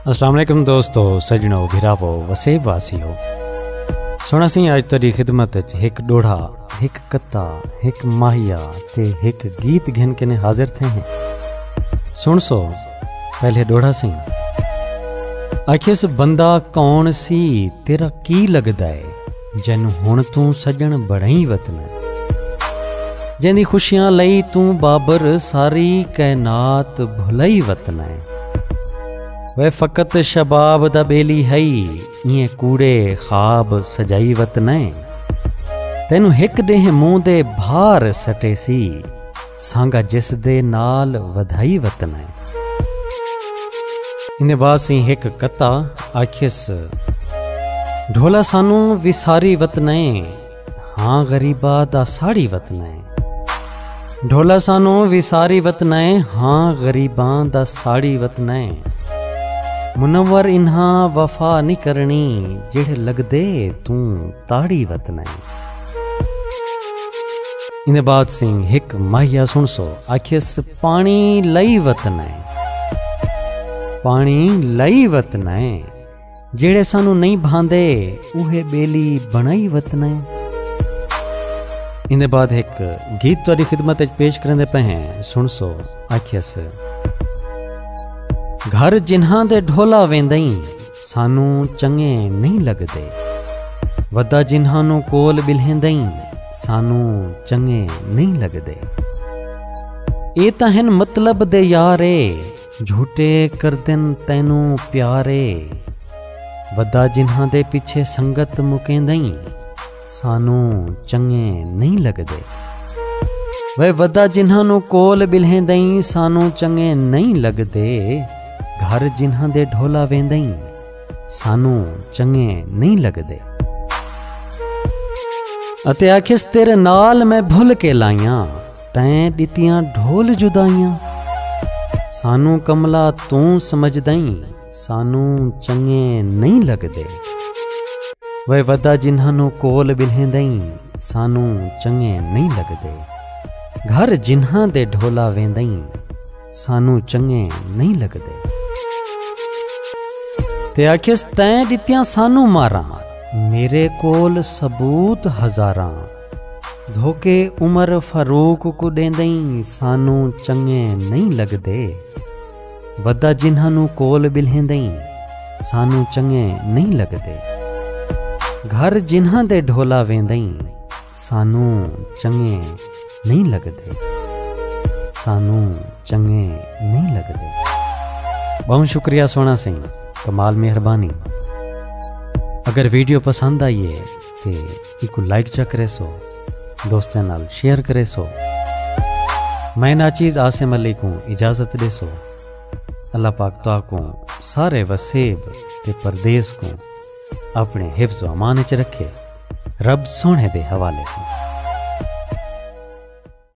अस्सलाम वालेकुम दोस्तों, सजनों, भिरावो, वसेब वासियों। सोना सी अज तेरी खिदमत एक डोढ़ा, एक कत्ता, एक माहिया ते एक गीत घिन के ने हाजिर थे हैं। सुन सो पहले डोढ़ा सी। आखिस बंदा कौन सी तेरा की लगदा है, जैन हुण तू सजन बड़ई वतन, जिंदी खुशियां लई तू बाबर सारी कैनात भुलई वतन है। वे फकत शबाब दा बेली है, इए कूड़े खाब सजाई वतन है। तेनू हिक देह मुंह दे भार सटे सी, सांगा जिस दे नाल वधाई वतन है। इन्हें बाद सी हिक कत्ता आखिस ढोला सानू विसारी वतन है, हाँ गरीबा दा साड़ी वतन है। ढोला सानू विसारी वतन है, हाँ गरीबां दा साड़ी वतन है। मुनव्वर इन्हा वफा नहीं करनी, जेड़े लगदे तू ताड़ी वतन है। इन्हें बाद सिंह हिक माहिया सुन सो आखिस पानी लई वतन है। पानी लई वतन है, जेड़े सानू नहीं भांदे उहे बेली बनाई वतन है। इन्हें बाद एक गीत तुहाडी खिदमत पेश करने पे हैं। सुन सो आखिस घर जिन्हां दे ढोला वेंदई, सानू चंगे नहीं लगदे। वदा जिन्हां नू कोल बिल्हेंदई, सानू चंगे नहीं लगदे। ए तां हन मतलब दे यारे, झूठे कर दिन तैनू प्यारे। वदा जिन्हां दे पिछे संगत मुकेंदई, सानू चंगे नहीं लगदे। वे वदा जिन्हां नू कोल बिल्हेंदई, सानू चंगे नहीं लगदे। घर जिन्हां दे ढोला वेंदई, सानू चंगे नहीं लगदे। अते आखिस तेरे नाल मैं भुल के लाइयां, तैं दितियां ढोल जुदाइयां। सानू कमला तू समझदई, सानू चंगे नहीं लगदे। वे वदा जिन्हां नू कोल बिल्हेंदई, सानू चंगे नहीं लगदे। घर जिन्हां दे ढोला वेंदई, सानू चंगे नहीं लगदे। ते आखिस तैं दित्तियां सानू मारां, मेरे कोल सबूत हजारां। धोके उमर फारूक को देंदई, सानू चंगे नहीं लगदे। वदा जिन्हां नू कोल बिल्हेंदई, सानू चंगे नहीं लगदे। घर जिन्हां दे ढोला वेंदई, सानू चंगे नहीं लगदे। सानू चंगे नहीं लगदे। बहुत शुक्रिया सोना सिंह, कमाल मेहरबानी। अगर वीडियो पसंद आई है तो एक लाइक चा करे सो, दोस्तों नाल शेयर करे सो। मैं नाचीज़ आसिम अली को इजाज़त दे सो। अल्लाह पाक तो को सारे वसेब ते परदेस को अपने हिफ्ज़ व अमान च रखे। रब सोने दे हवाले से।